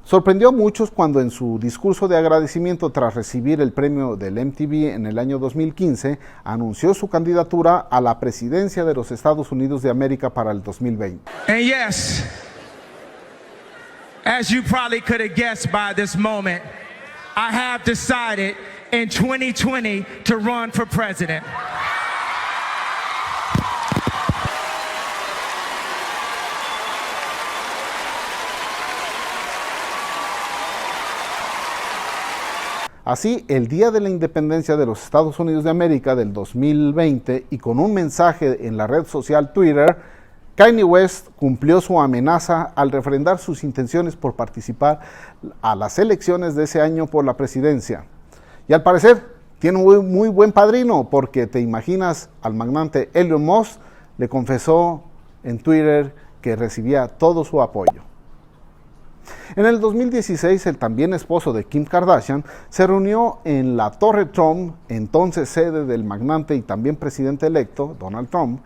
Sorprendió a muchos cuando en su discurso de agradecimiento tras recibir el premio del MTV en el año 2015, anunció su candidatura a la presidencia de los Estados Unidos de América para el 2020. And yes, as you probably could have guessed by this moment, I have decided in 2020 to run for president. Así, el día de la independencia de los Estados Unidos de América del 2020 y con un mensaje en la red social Twitter, Kanye West cumplió su amenaza al refrendar sus intenciones por participar a las elecciones de ese año por la presidencia. Y al parecer, tiene un muy buen padrino, porque te imaginas, al magnate Elon Musk le confesó en Twitter que recibía todo su apoyo. En el 2016, el también esposo de Kim Kardashian se reunió en la Torre Trump, entonces sede del magnate y también presidente electo, Donald Trump,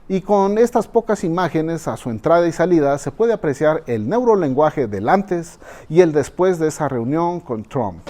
y con estas pocas imágenes a su entrada y salida se puede apreciar el neurolenguaje del antes y el después de esa reunión con Trump.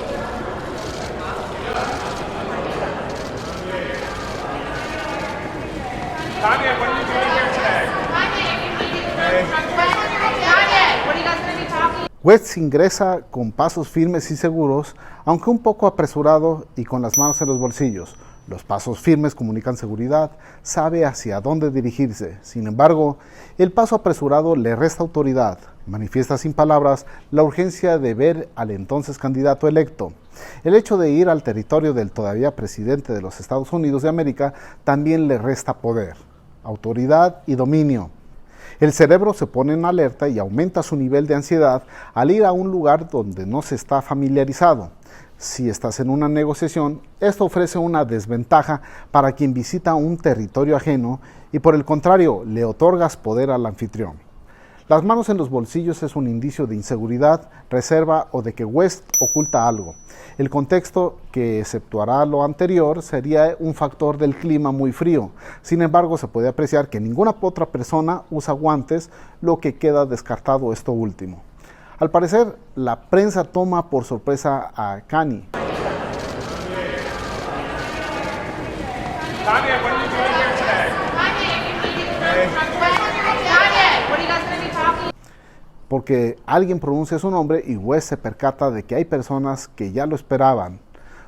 West ingresa con pasos firmes y seguros, aunque un poco apresurado y con las manos en los bolsillos. Los pasos firmes comunican seguridad, sabe hacia dónde dirigirse. Sin embargo, el paso apresurado le resta autoridad. Manifiesta sin palabras la urgencia de ver al entonces candidato electo. El hecho de ir al territorio del todavía presidente de los Estados Unidos de América también le resta poder, autoridad y dominio. El cerebro se pone en alerta y aumenta su nivel de ansiedad al ir a un lugar donde no se está familiarizado. Si estás en una negociación, esto ofrece una desventaja para quien visita un territorio ajeno y por el contrario, le otorgas poder al anfitrión. Las manos en los bolsillos es un indicio de inseguridad, reserva o de que West oculta algo. El contexto que exceptuará lo anterior sería un factor del clima muy frío. Sin embargo, se puede apreciar que ninguna otra persona usa guantes, lo que queda descartado esto último. Al parecer, la prensa toma por sorpresa a Kanye. Porque alguien pronuncia su nombre y West se percata de que hay personas que ya lo esperaban.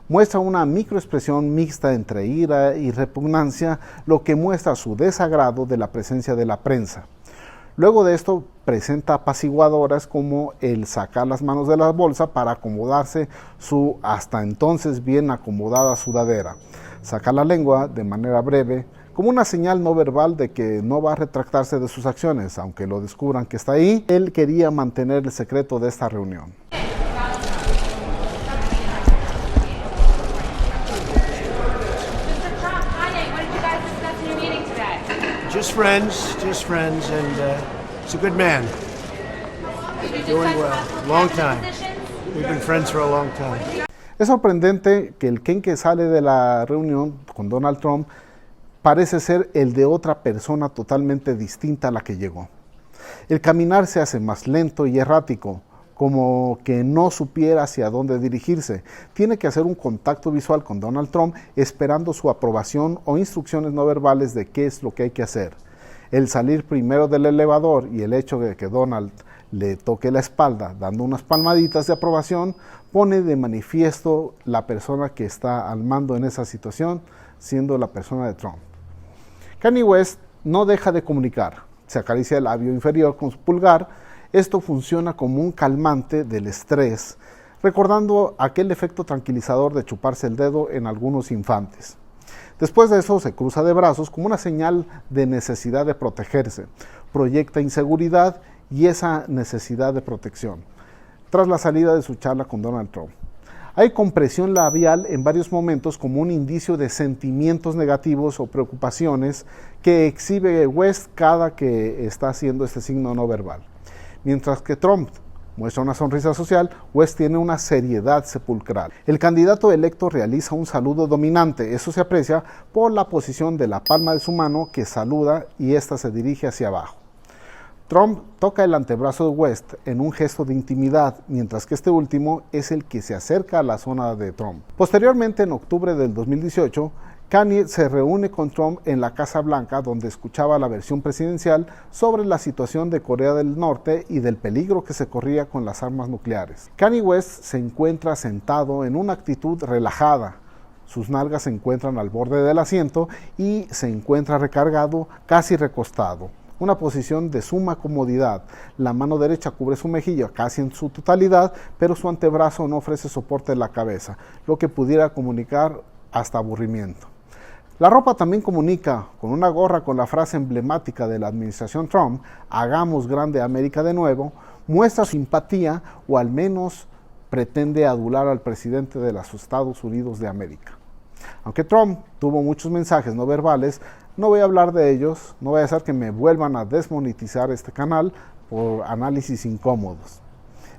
Muestra una microexpresión mixta entre ira y repugnancia, lo que muestra su desagrado de la presencia de la prensa. Luego de esto, presenta apaciguadoras como el sacar las manos de la bolsa para acomodarse su hasta entonces bien acomodada sudadera. Saca la lengua de manera breve, como una señal no verbal de que no va a retractarse de sus acciones, aunque lo descubran que está ahí. Él quería mantener el secreto de esta reunión. Just friends, and he's a good man. Doing well. Long time. We've been friends for a long time. Es sorprendente que el Ken que sale de la reunión con Donald Trump parece ser el de otra persona totalmente distinta a la que llegó. El caminar se hace más lento y errático, como que no supiera hacia dónde dirigirse. Tiene que hacer un contacto visual con Donald Trump esperando su aprobación o instrucciones no verbales de qué es lo que hay que hacer. El salir primero del elevador y el hecho de que Donald le toque la espalda dando unas palmaditas de aprobación pone de manifiesto la persona que está al mando en esa situación, siendo la persona de Trump. Kanye West no deja de comunicar, se acaricia el labio inferior con su pulgar. Esto funciona como un calmante del estrés, recordando aquel efecto tranquilizador de chuparse el dedo en algunos infantes. Después de eso se cruza de brazos como una señal de necesidad de protegerse, proyecta inseguridad y esa necesidad de protección, tras la salida de su charla con Donald Trump. Hay compresión labial en varios momentos como un indicio de sentimientos negativos o preocupaciones que exhibe West cada que está haciendo este signo no verbal. Mientras que Trump muestra una sonrisa social, West tiene una seriedad sepulcral. El candidato electo realiza un saludo dominante. Eso se aprecia por la posición de la palma de su mano que saluda y ésta se dirige hacia abajo. Trump toca el antebrazo de West en un gesto de intimidad, mientras que este último es el que se acerca a la zona de Trump. Posteriormente, en octubre del 2018, Kanye se reúne con Trump en la Casa Blanca, donde escuchaba la versión presidencial sobre la situación de Corea del Norte y del peligro que se corría con las armas nucleares. Kanye West se encuentra sentado en una actitud relajada. Sus nalgas se encuentran al borde del asiento y se encuentra recargado, casi recostado. Una posición de suma comodidad. La mano derecha cubre su mejilla casi en su totalidad, pero su antebrazo no ofrece soporte de la cabeza, lo que pudiera comunicar hasta aburrimiento. La ropa también comunica, con una gorra con la frase emblemática de la administración Trump, hagamos grande América de nuevo, muestra simpatía o al menos pretende adular al presidente de los Estados Unidos de América. Aunque Trump tuvo muchos mensajes no verbales, no voy a hablar de ellos, no vaya a ser que me vuelvan a desmonetizar este canal por análisis incómodos.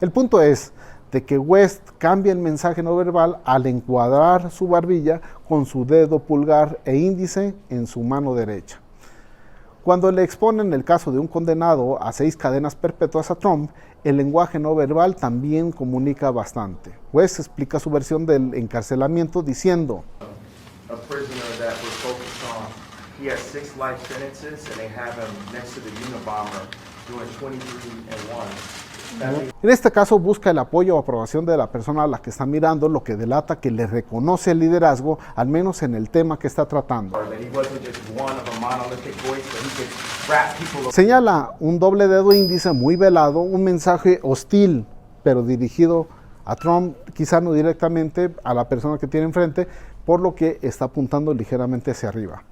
El punto es de que West cambia el mensaje no verbal al encuadrar su barbilla con su dedo pulgar e índice en su mano derecha. Cuando le exponen el caso de un condenado a 6 cadenas perpetuas a Trump, el lenguaje no verbal también comunica bastante. West explica su versión del encarcelamiento diciendo: A prisoner that we're focused on, he has 6 life sentences and they have him next to the Unabomber doing 23 and 1. En este caso busca el apoyo o aprobación de la persona a la que está mirando, lo que delata que le reconoce el liderazgo, al menos en el tema que está tratando. Señala un doble dedo índice muy velado, un mensaje hostil, pero dirigido a Trump, quizá no directamente a la persona que tiene enfrente, por lo que está apuntando ligeramente hacia arriba.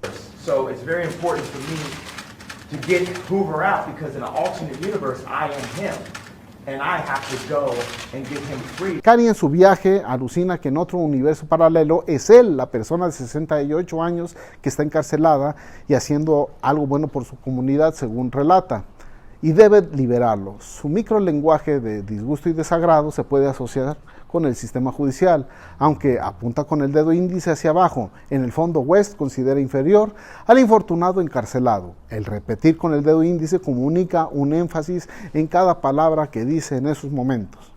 So it's very important for me to get Hoover out because in an alternate universe I am him. And I have to go and get him free. Kanye en su viaje alucina que en otro universo paralelo es él, la persona de 68 años que está encarcelada y haciendo algo bueno por su comunidad, según relata, y debe liberarlo. Su microlenguaje de disgusto y desagrado se puede asociar con el sistema judicial, aunque apunta con el dedo índice hacia abajo. En el fondo, West considera inferior al infortunado encarcelado. El repetir con el dedo índice comunica un énfasis en cada palabra que dice en esos momentos.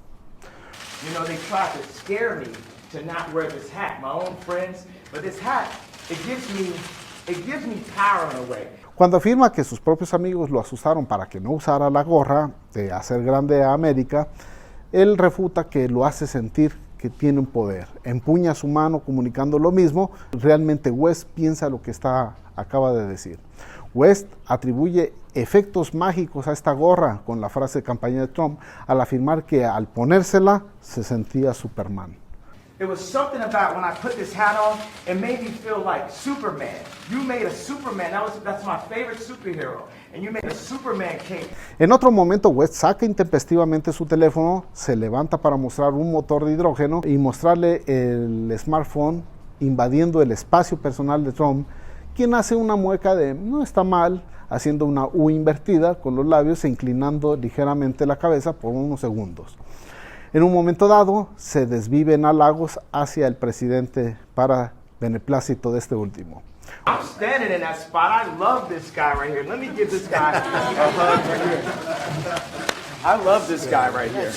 You know, they try to scare me to not wear this hat. My own friends, but this hat, it gives me power in a way. Cuando afirma que sus propios amigos lo asustaron para que no usara la gorra de hacer grande a América, él refuta que lo hace sentir que tiene un poder. Empuña su mano comunicando lo mismo. Realmente West piensa lo que acaba de decir. West atribuye efectos mágicos a esta gorra con la frase de campaña de Trump al afirmar que al ponérsela se sentía Superman. It was something about when I put this hat on, it made me feel like Superman. You made a Superman. That's my favorite superhero. And you made a Superman cape. En otro momento, West saca intempestivamente su teléfono, se levanta para mostrar un motor de hidrógeno y mostrarle el smartphone invadiendo el espacio personal de Trump, quien hace una mueca de no está mal, haciendo una U invertida con los labios e inclinando ligeramente la cabeza por unos segundos. En un momento dado, se desvive en halagos hacia el presidente para beneplácito de este último. I'm standing in that spot. I love this guy right here. Let me give this guy a hug right here. I love this guy right here.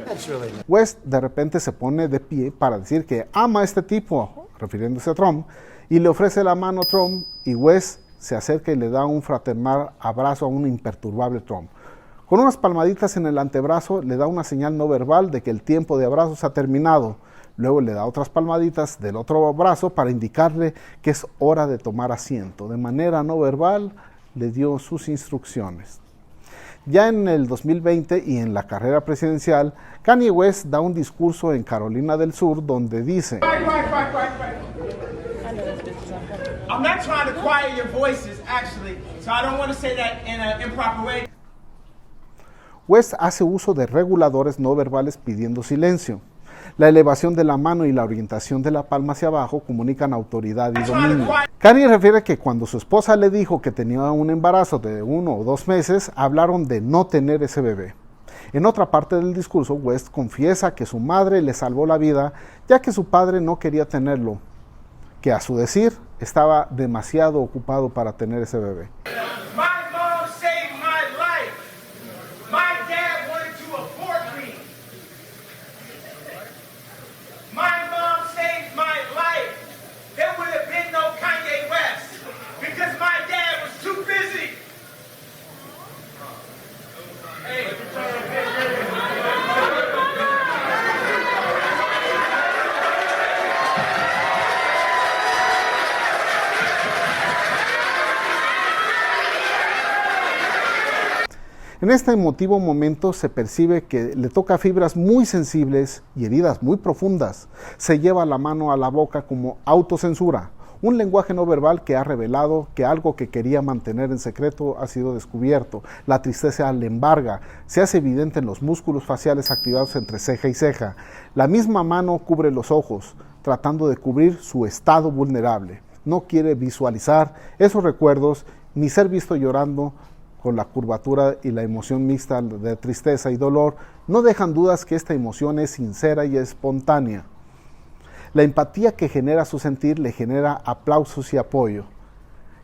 That's really nice. West de repente se pone de pie para decir que ama a este tipo, refiriéndose a Trump, y le ofrece la mano a Trump, y West se acerca y le da un fraternal abrazo a un imperturbable Trump. Con unas palmaditas en el antebrazo le da una señal no verbal de que el tiempo de abrazos ha terminado. Luego le da otras palmaditas del otro brazo para indicarle que es hora de tomar asiento. De manera no verbal le dio sus instrucciones. Ya en el 2020 y en la carrera presidencial, Kanye West da un discurso en Carolina del Sur donde dice: Right. I'm not trying to quiet your voices, actually, so I don't want to say that in an improper way. West hace uso de reguladores no verbales pidiendo silencio. La elevación de la mano y la orientación de la palma hacia abajo comunican autoridad y dominio. Kanye refiere que cuando su esposa le dijo que tenía un embarazo de 1 o 2 meses, hablaron de no tener ese bebé. En otra parte del discurso, West confiesa que su madre le salvó la vida, ya que su padre no quería tenerlo, que a su decir estaba demasiado ocupado para tener ese bebé. My mom said En este emotivo momento se percibe que le toca fibras muy sensibles y heridas muy profundas. Se lleva la mano a la boca como autocensura. Un lenguaje no verbal que ha revelado que algo que quería mantener en secreto ha sido descubierto. La tristeza le embarga, se hace evidente en los músculos faciales activados entre ceja y ceja. La misma mano cubre los ojos, tratando de cubrir su estado vulnerable. No quiere visualizar esos recuerdos ni ser visto llorando con la curvatura y la emoción mixta de tristeza y dolor. No dejan dudas que esta emoción es sincera y espontánea. La empatía que genera su sentir le genera aplausos y apoyo.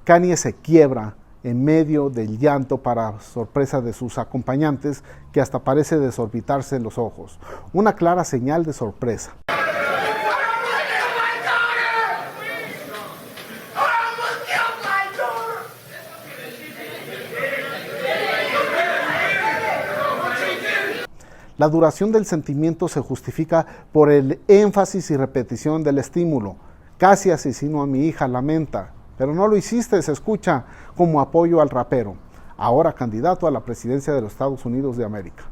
Kanye se quiebra en medio del llanto para sorpresa de sus acompañantes, que hasta parece desorbitarse los ojos. Una clara señal de sorpresa. La duración del sentimiento se justifica por el énfasis y repetición del estímulo. Casi asesino a mi hija, lamenta, pero no lo hiciste, se escucha como apoyo al rapero, ahora candidato a la presidencia de los Estados Unidos de América.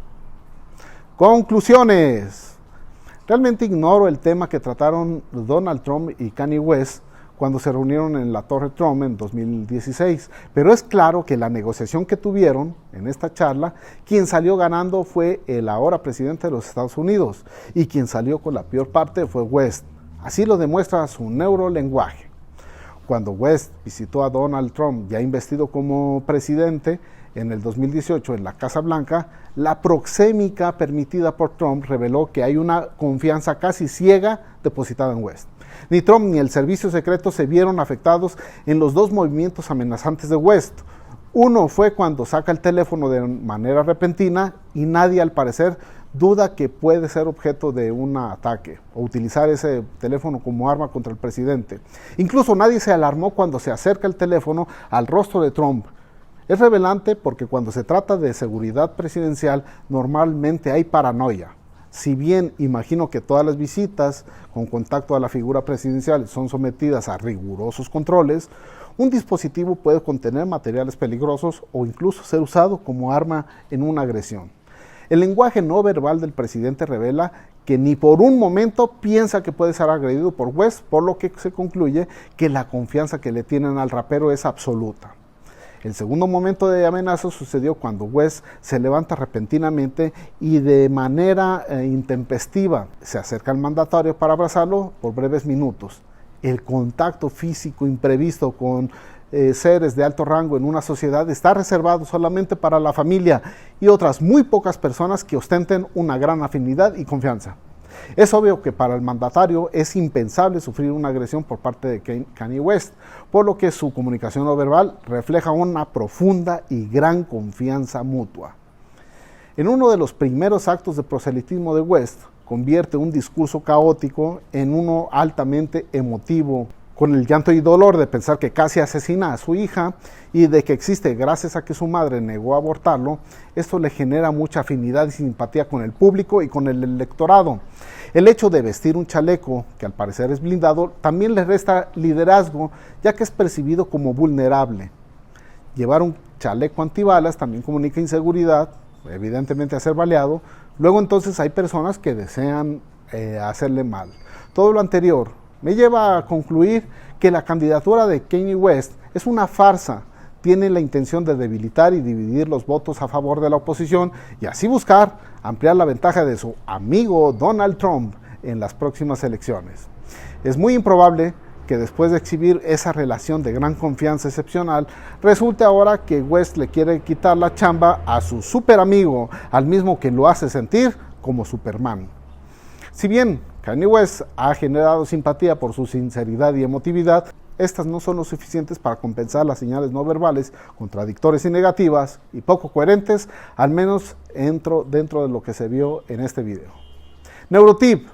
Conclusiones. Realmente ignoro el tema que trataron Donald Trump y Kanye West cuando se reunieron en la Torre Trump en 2016, pero es claro que la negociación que tuvieron en esta charla, quien salió ganando fue el ahora presidente de los Estados Unidos, y quien salió con la peor parte fue West. Así lo demuestra su neurolenguaje. Cuando West visitó a Donald Trump, ya investido como presidente en el 2018 en la Casa Blanca, la proxémica permitida por Trump reveló que hay una confianza casi ciega depositada en West. Ni Trump ni el servicio secreto se vieron afectados en los dos movimientos amenazantes de West. Uno fue cuando saca el teléfono de manera repentina y nadie, al parecer, duda que puede ser objeto de un ataque o utilizar ese teléfono como arma contra el presidente. Incluso nadie se alarmó cuando se acerca el teléfono al rostro de Trump. Es revelante porque cuando se trata de seguridad presidencial normalmente hay paranoia. Si bien imagino que todas las visitas con contacto a la figura presidencial son sometidas a rigurosos controles, un dispositivo puede contener materiales peligrosos o incluso ser usado como arma en una agresión. El lenguaje no verbal del presidente revela que ni por un momento piensa que puede ser agredido por West, por lo que se concluye que la confianza que le tienen al rapero es absoluta. El segundo momento de amenaza sucedió cuando West se levanta repentinamente y de manera intempestiva se acerca al mandatario para abrazarlo por breves minutos. El contacto físico imprevisto con seres de alto rango en una sociedad está reservado solamente para la familia y otras muy pocas personas que ostenten una gran afinidad y confianza. Es obvio que para el mandatario es impensable sufrir una agresión por parte de Kanye West, por lo que su comunicación no verbal refleja una profunda y gran confianza mutua. En uno de los primeros actos de proselitismo de West, convierte un discurso caótico en uno altamente emotivo, con el llanto y dolor de pensar que casi asesina a su hija y de que existe gracias a que su madre negó abortarlo. Esto le genera mucha afinidad y simpatía con el público y con el electorado. El hecho de vestir un chaleco, que al parecer es blindado, también le resta liderazgo, ya que es percibido como vulnerable. Llevar un chaleco antibalas también comunica inseguridad, evidentemente a ser baleado. Luego entonces hay personas que desean hacerle mal. Todo lo anterior me lleva a concluir que la candidatura de Kanye West es una farsa. Tiene la intención de debilitar y dividir los votos a favor de la oposición y así buscar ampliar la ventaja de su amigo Donald Trump en las próximas elecciones. Es muy improbable que después de exhibir esa relación de gran confianza excepcional, resulte ahora que West le quiere quitar la chamba a su super amigo, al mismo que lo hace sentir como Superman. Si bien Kanye West ha generado simpatía por su sinceridad y emotividad, estas no son lo suficientes para compensar las señales no verbales, contradictorias y negativas y poco coherentes, al menos dentro de lo que se vio en este video. Neurotip: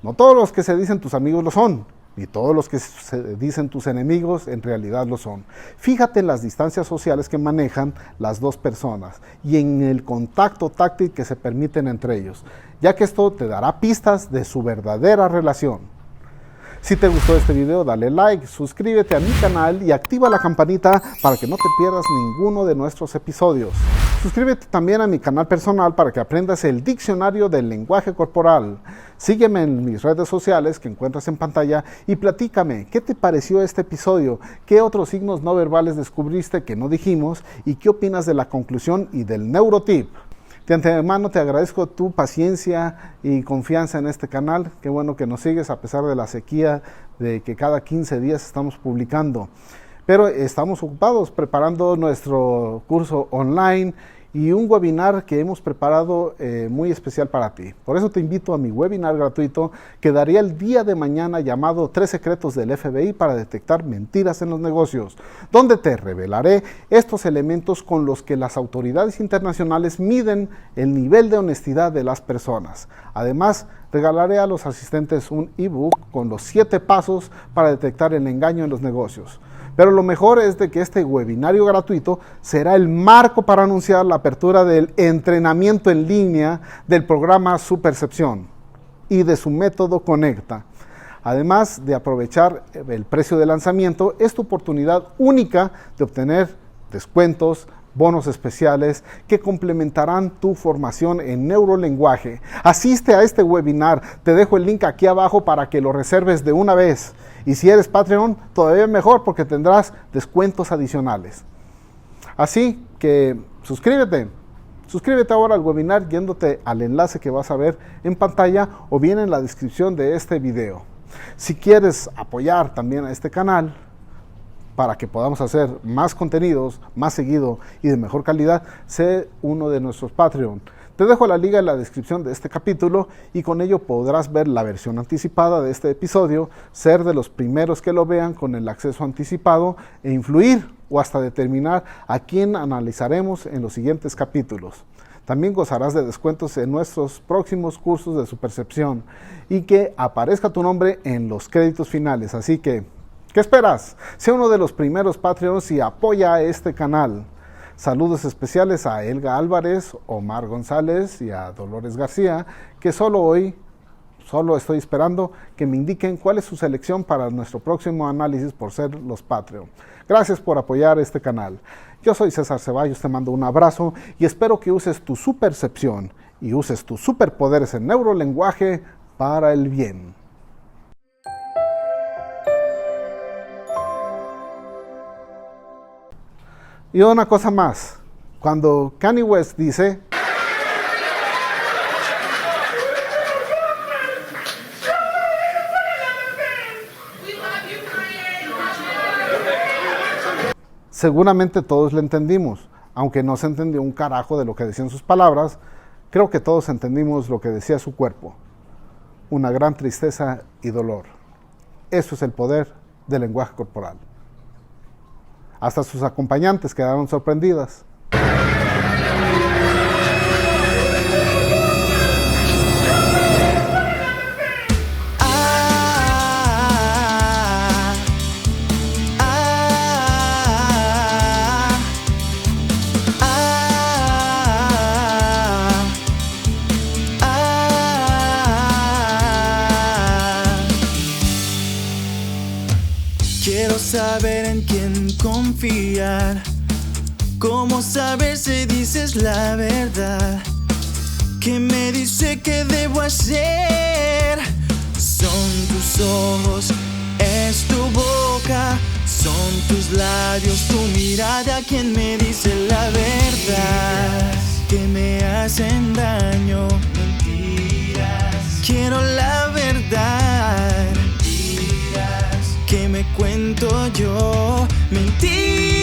no todos los que se dicen tus amigos lo son, ni todos los que se dicen tus enemigos en realidad lo son. Fíjate en las distancias sociales que manejan las dos personas y en el contacto táctil que se permiten entre ellos, ya que esto te dará pistas de su verdadera relación. Si te gustó este video, dale like, suscríbete a mi canal y activa la campanita para que no te pierdas ninguno de nuestros episodios. Suscríbete también a mi canal personal para que aprendas el diccionario del lenguaje corporal. Sígueme en mis redes sociales que encuentras en pantalla y platícame qué te pareció este episodio, qué otros signos no verbales descubriste que no dijimos y qué opinas de la conclusión y del neurotip. De antemano te agradezco tu paciencia y confianza en este canal. Qué bueno que nos sigues a pesar de la sequía de que cada 15 días estamos publicando. Pero estamos ocupados preparando nuestro curso online y un webinar que hemos preparado muy especial para ti. Por eso te invito a mi webinar gratuito que daría el día de mañana llamado 3 secretos del FBI para detectar mentiras en los negocios, donde te revelaré estos elementos con los que las autoridades internacionales miden el nivel de honestidad de las personas. Además, regalaré a los asistentes un ebook con los 7 pasos para detectar el engaño en los negocios. Pero lo mejor es de que este webinario gratuito será el marco para anunciar la apertura del entrenamiento en línea del programa Su Percepción y de su método Conecta. Además de aprovechar el precio de lanzamiento, es tu oportunidad única de obtener descuentos, bonos especiales que complementarán tu formación en neurolenguaje. Asiste a este webinar, te dejo el link aquí abajo para que lo reserves de una vez. Y si eres Patreon, todavía mejor porque tendrás descuentos adicionales. Así que suscríbete ahora al webinar yéndote al enlace que vas a ver en pantalla o bien en la descripción de este video. Si quieres apoyar también a este canal, para que podamos hacer más contenidos, más seguido y de mejor calidad, sé uno de nuestros Patreon. Te dejo la liga en la descripción de este capítulo y con ello podrás ver la versión anticipada de este episodio, ser de los primeros que lo vean con el acceso anticipado e influir o hasta determinar a quién analizaremos en los siguientes capítulos. También gozarás de descuentos en nuestros próximos cursos de Su Percepción y que aparezca tu nombre en los créditos finales. Así que, ¿qué esperas? Sé uno de los primeros Patreons y apoya a este canal. Saludos especiales a Elga Álvarez, Omar González y a Dolores García, que solo estoy esperando que me indiquen cuál es su selección para nuestro próximo análisis por ser los Patreon. Gracias por apoyar este canal. Yo soy César Ceballos, te mando un abrazo y espero que uses tu supercepción y uses tus superpoderes en neurolenguaje para el bien. Y una cosa más, cuando Kanye West dice seguramente todos le entendimos, aunque no se entendió un carajo de lo que decían sus palabras, creo que todos entendimos lo que decía su cuerpo, una gran tristeza y dolor. Eso es el poder del lenguaje corporal. Hasta sus acompañantes quedaron sorprendidas. Quiero saber en quién confiar. ¿Cómo saber si dices la verdad? ¿Qué me dice que debo hacer? Son tus ojos, es tu boca, son tus labios, tu mirada quien me dice la verdad. Que me hacen daño, mentiras. Quiero la verdad. Que me cuento yo, mentiras.